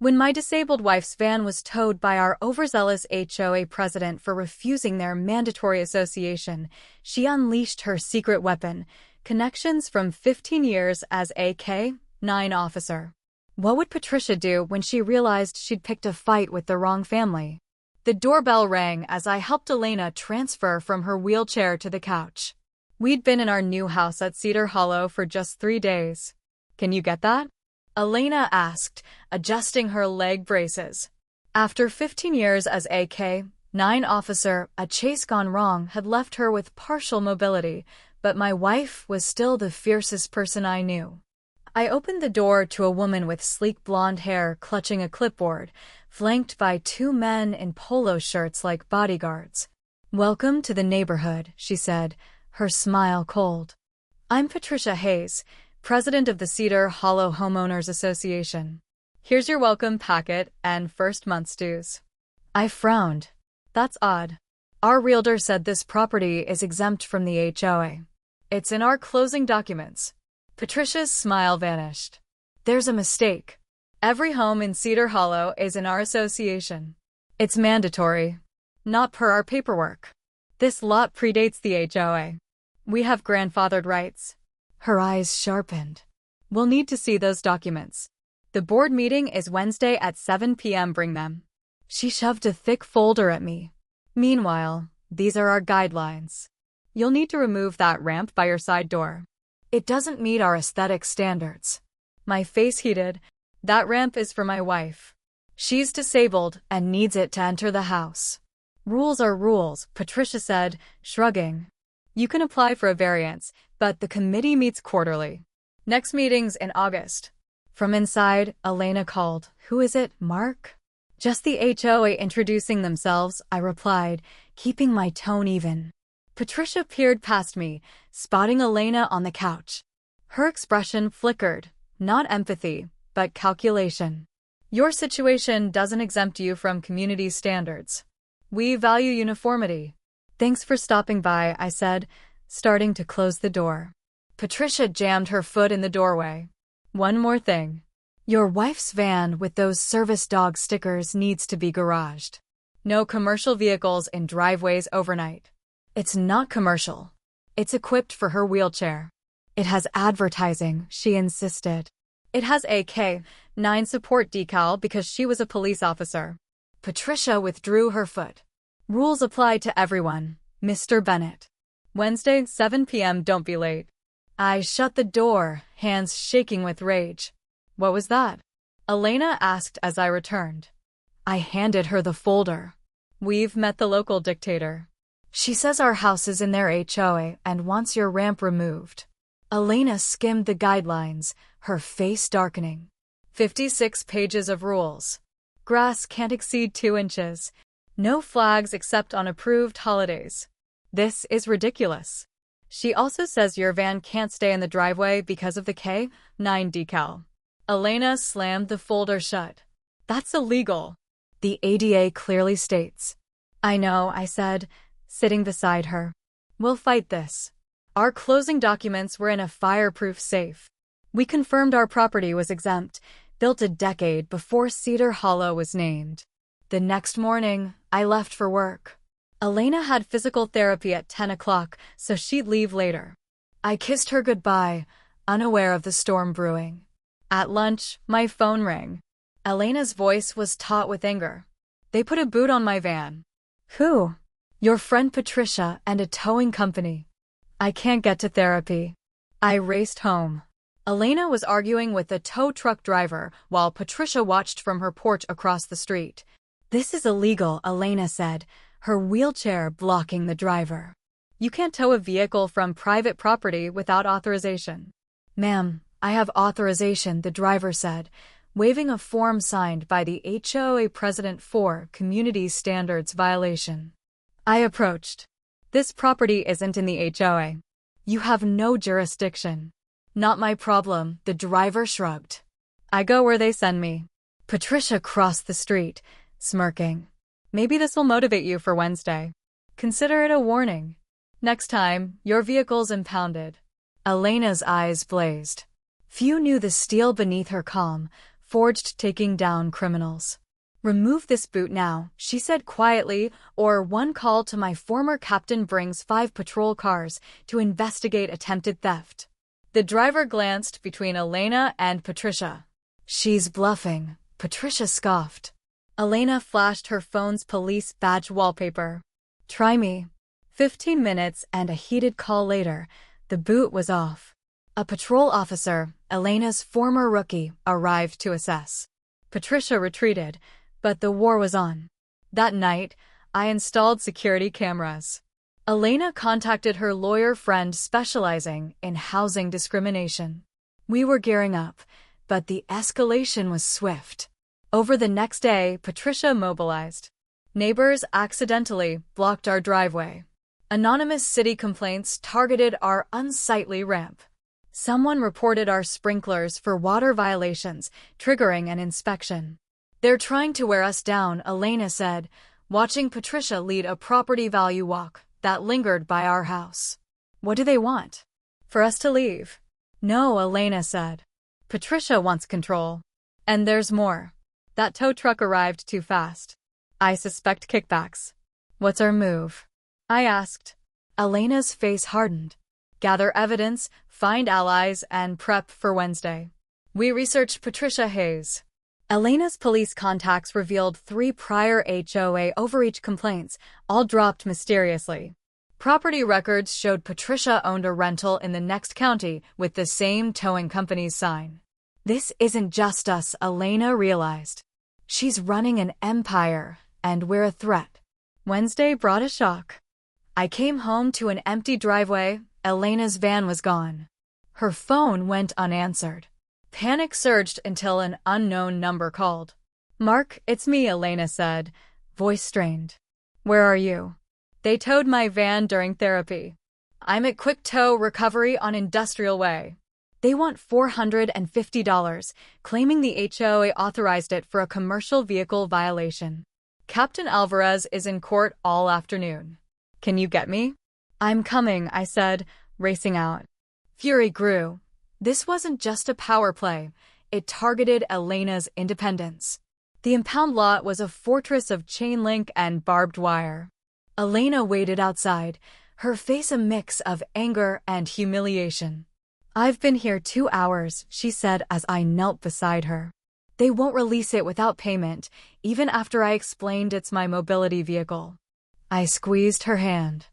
When my disabled wife's van was towed by our overzealous HOA president for refusing their mandatory association, she unleashed her secret weapon, connections from 15 years as a K-9 officer. What would Patricia do when she realized she'd picked a fight with the wrong family? The doorbell rang as I helped Elena transfer from her wheelchair to the couch. We'd been in our new house at Cedar Hollow for just 3 days. Can you get that? Elena asked, adjusting her leg braces. After 15 years as a K-9 officer, a chase gone wrong had left her with partial mobility, but my wife was still the fiercest person I knew. I opened the door to a woman with sleek blonde hair clutching a clipboard, flanked by 2 men in polo shirts like bodyguards. "Welcome to the neighborhood," she said, her smile cold. "I'm Patricia Hayes, president of the Cedar Hollow Homeowners Association. Here's your welcome packet and first month's dues." I frowned. That's odd. Our realtor said this property is exempt from the HOA. It's in our closing documents. Patricia's smile vanished. There's a mistake. Every home in Cedar Hollow is in our association. It's mandatory. Not per our paperwork. This lot predates the HOA. We have grandfathered rights. Her eyes sharpened. We'll need to see those documents. The board meeting is Wednesday at 7 p.m. Bring them. She shoved a thick folder at me. Meanwhile, these are our guidelines. You'll need to remove that ramp by your side door. It doesn't meet our aesthetic standards. My face heated. That ramp is for my wife. She's disabled and needs it to enter the house. Rules are rules, Patricia said, shrugging. You can apply for a variance, but the committee meets quarterly. Next meeting's in August. From inside, Elena called. Who is it, Mark? Just the HOA introducing themselves, I replied, keeping my tone even. Patricia peered past me, spotting Elena on the couch. Her expression flickered, not empathy, but calculation. Your situation doesn't exempt you from community standards. We value uniformity. Thanks for stopping by, I said, starting to close the door. Patricia jammed her foot in the doorway. One more thing. Your wife's van with those service dog stickers needs to be garaged. No commercial vehicles in driveways overnight. It's not commercial. It's equipped for her wheelchair. It has advertising, she insisted. It has a K-9 support decal because she was a police officer. Patricia withdrew her foot. Rules apply to everyone, Mr. Bennett. Wednesday, 7 p.m. Don't be late. I shut the door, hands shaking with rage. What was that? Elena asked as I returned. I handed her the folder. We've met the local dictator. She says our house is in their HOA and wants your ramp removed. Elena skimmed the guidelines, her face darkening. 56 pages of rules. Grass can't exceed 2 inches. No flags except on approved holidays. This is ridiculous. She also says your van can't stay in the driveway because of the K-9 decal. Elena slammed the folder shut. That's illegal. The ADA clearly states. I know, I said, sitting beside her. We'll fight this. Our closing documents were in a fireproof safe. We confirmed our property was exempt, built a decade before Cedar Hollow was named. The next morning, I left for work. Elena had physical therapy at 10 o'clock, so she'd leave later. I kissed her goodbye, unaware of the storm brewing. At lunch, my phone rang. Elena's voice was taut with anger. They put a boot on my van. Who? Your friend Patricia and a towing company. I can't get to therapy. I raced home. Elena was arguing with the tow truck driver while Patricia watched from her porch across the street. This is illegal, Elena said, her wheelchair blocking the driver. You can't tow a vehicle from private property without authorization. Ma'am, I have authorization, the driver said, waving a form signed by the HOA president for community standards violation. I approached. This property isn't in the HOA. You have no jurisdiction. Not my problem, the driver shrugged. I go where they send me. Patricia crossed the street, smirking. Maybe this will motivate you for Wednesday. Consider it a warning. Next time, your vehicle's impounded. Elena's eyes blazed. Few knew the steel beneath her calm, forged taking down criminals. Remove this boot now, she said quietly, or one call to my former captain brings 5 patrol cars to investigate attempted theft. The driver glanced between Elena and Patricia. She's bluffing, Patricia scoffed. Elena flashed her phone's police badge wallpaper. Try me. 15 minutes and a heated call later, the boot was off. A patrol officer, Elena's former rookie, arrived to assess. Patricia retreated, but the war was on. That night, I installed security cameras. Elena contacted her lawyer friend specializing in housing discrimination. We were gearing up, but the escalation was swift. Over the next day, Patricia mobilized. Neighbors accidentally blocked our driveway. Anonymous city complaints targeted our unsightly ramp. Someone reported our sprinklers for water violations, triggering an inspection. They're trying to wear us down, Elena said, watching Patricia lead a property value walk that lingered by our house. What do they want? For us to leave? No, Elena said. Patricia wants control. And there's more. That tow truck arrived too fast. I suspect kickbacks. What's our move? I asked. Elena's face hardened. Gather evidence, find allies, and prep for Wednesday. We researched Patricia Hayes. Elena's police contacts revealed 3 prior HOA overreach complaints, all dropped mysteriously. Property records showed Patricia owned a rental in the next county with the same towing company's sign. This isn't just us, Elena realized. She's running an empire, and we're a threat. Wednesday brought a shock. I came home to an empty driveway. Elena's van was gone. Her phone went unanswered. Panic surged until an unknown number called. Mark, it's me, Elena said, voice strained. Where are you? They towed my van during therapy. I'm at Quick Tow Recovery on Industrial Way. They want $450, claiming the HOA authorized it for a commercial vehicle violation. Captain Alvarez is in court all afternoon. Can you get me? I'm coming, I said, racing out. Fury grew. This wasn't just a power play. It targeted Elena's independence. The impound lot was a fortress of chain link and barbed wire. Elena waited outside, her face a mix of anger and humiliation. I've been here 2 hours, she said as I knelt beside her. They won't release it without payment, even after I explained it's my mobility vehicle. I squeezed her hand.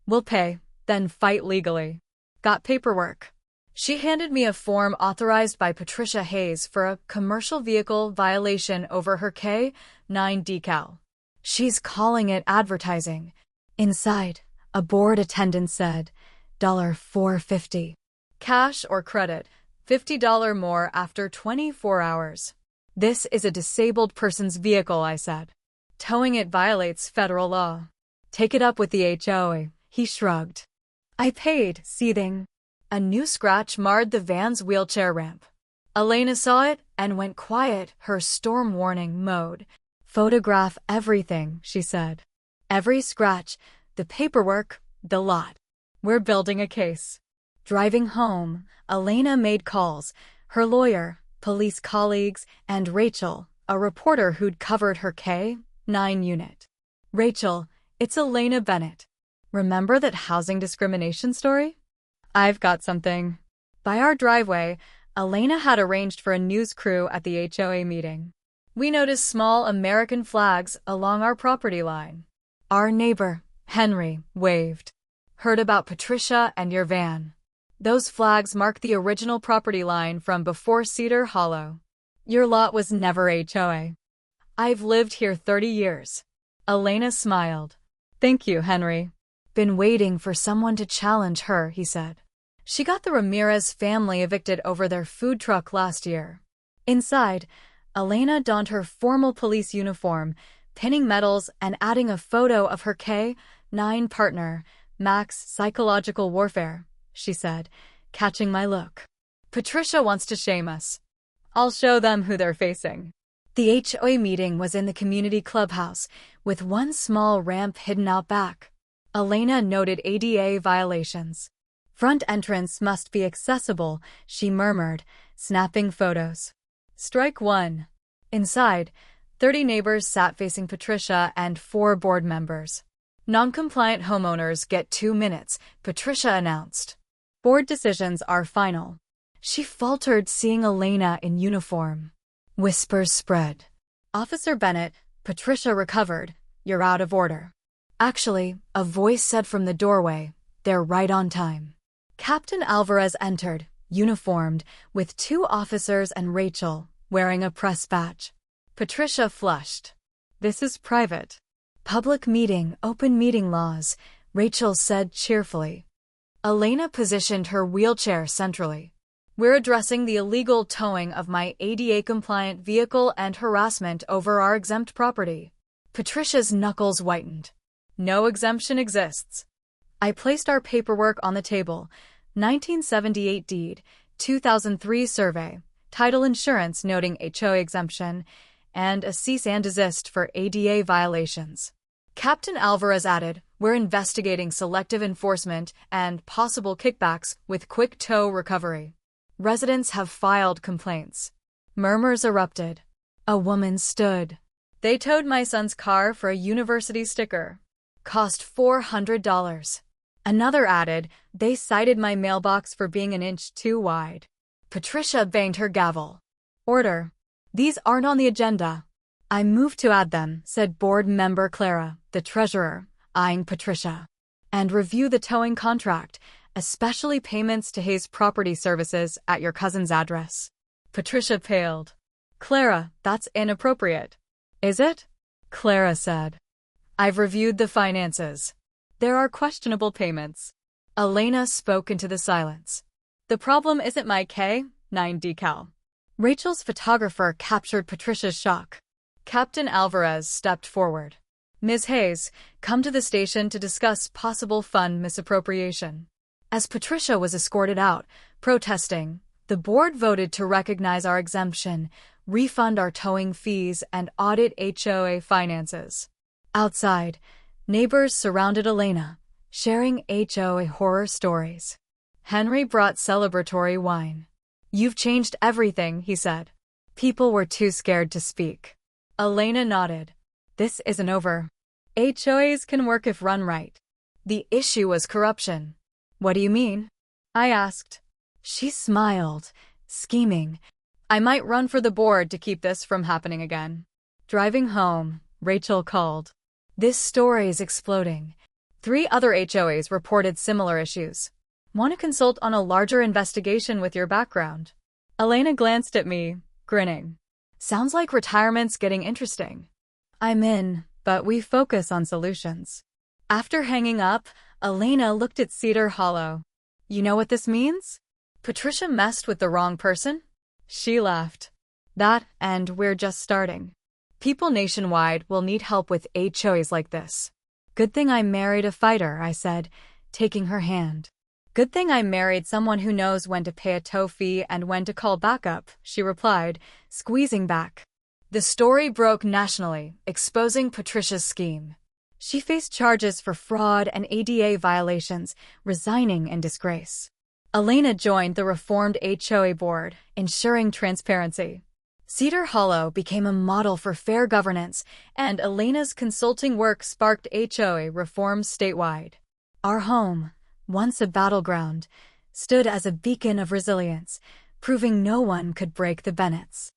We'll pay, then fight legally. Got paperwork. She handed me a form authorized by Patricia Hayes for a commercial vehicle violation over her K-9 decal. She's calling it advertising. Inside, a board attendant said, $450. Cash or credit, $50 more after 24 hours. This is a disabled person's vehicle, I said. Towing it violates federal law. Take it up with the HOA, he shrugged. I paid, seething. A new scratch marred the van's wheelchair ramp. Elena saw it and went quiet, her storm warning mode. Photograph everything, she said. Every scratch, the paperwork, the lot. We're building a case. Driving home, Elena made calls. Her lawyer, police colleagues, and Rachel, a reporter who'd covered her K-9 unit. Rachel, it's Elena Bennett. Remember that housing discrimination story? I've got something. By our driveway, Elena had arranged for a news crew at the HOA meeting. We noticed small American flags along our property line. Our neighbor, Henry, waved. Heard about Patricia and your van. Those flags mark the original property line from before Cedar Hollow. Your lot was never HOA. I've lived here 30 years. Elena smiled. Thank you, Henry. Been waiting for someone to challenge her, he said. She got the Ramirez family evicted over their food truck last year. Inside, Elena donned her formal police uniform, pinning medals and adding a photo of her K-9 partner, Max Psychological Warfare, she said, catching my look. Patricia wants to shame us. I'll show them who they're facing. The HOA meeting was in the community clubhouse, with one small ramp hidden out back. Elena noted ADA violations. Front entrance must be accessible, she murmured, snapping photos. Strike one. Inside, 30 neighbors sat facing Patricia and 4 board members. Non-compliant homeowners get 2 minutes, Patricia announced. Board decisions are final. She faltered, seeing Elena in uniform. Whispers spread. Officer Bennett, Patricia recovered. You're out of order. Actually, a voice said from the doorway, they're right on time. Captain Alvarez entered, uniformed, with 2 officers and Rachel, wearing a press badge. Patricia flushed. This is private. Public meeting, open meeting laws, Rachel said cheerfully. Elena positioned her wheelchair centrally. We're addressing the illegal towing of my ADA-compliant vehicle and harassment over our exempt property. Patricia's knuckles whitened. No exemption exists. I placed our paperwork on the table. 1978 deed, 2003 survey, title insurance noting HOA exemption, and a cease and desist for ADA violations. Captain Alvarez added, we're investigating selective enforcement and possible kickbacks with quick tow recovery. Residents have filed complaints. Murmurs erupted. A woman stood. They towed my son's car for a university sticker. Cost $400. Another added, they cited my mailbox for being an inch too wide. Patricia banged her gavel. Order. These aren't on the agenda. I move to add them, said board member Clara, the treasurer, eyeing Patricia. And review the towing contract, especially payments to Hayes Property Services at your cousin's address. Patricia paled. Clara, that's inappropriate. Is it? Clara said. I've reviewed the finances. There are questionable payments. Elena spoke into the silence. The problem isn't my K-9 decal. Rachel's photographer captured Patricia's shock. Captain Alvarez stepped forward. Ms. Hayes, come to the station to discuss possible fund misappropriation. As Patricia was escorted out, protesting, the board voted to recognize our exemption, refund our towing fees, and audit HOA finances. Outside, neighbors surrounded Elena, sharing HOA horror stories. Henry brought celebratory wine. You've changed everything, he said. People were too scared to speak. Elena nodded. This isn't over. HOAs can work if run right. The issue was corruption. What do you mean? I asked. She smiled, scheming. I might run for the board to keep this from happening again. Driving home, Rachel called. This story is exploding. 3 other HOAs reported similar issues. Want to consult on a larger investigation with your background? Elena glanced at me, grinning. Sounds like retirement's getting interesting. I'm in, but we focus on solutions. After hanging up, Elena looked at Cedar Hollow. You know what this means? Patricia messed with the wrong person? She laughed. That, and we're just starting. People nationwide will need help with HOAs like this. Good thing I married a fighter, I said, taking her hand. Good thing I married someone who knows when to pay a tow fee and when to call backup, she replied, squeezing back. The story broke nationally, exposing Patricia's scheme. She faced charges for fraud and ADA violations, resigning in disgrace. Elena joined the reformed HOA board, ensuring transparency. Cedar Hollow became a model for fair governance, and Elena's consulting work sparked HOA reforms statewide. Our home, once a battleground, stood as a beacon of resilience, proving no one could break the Bennetts.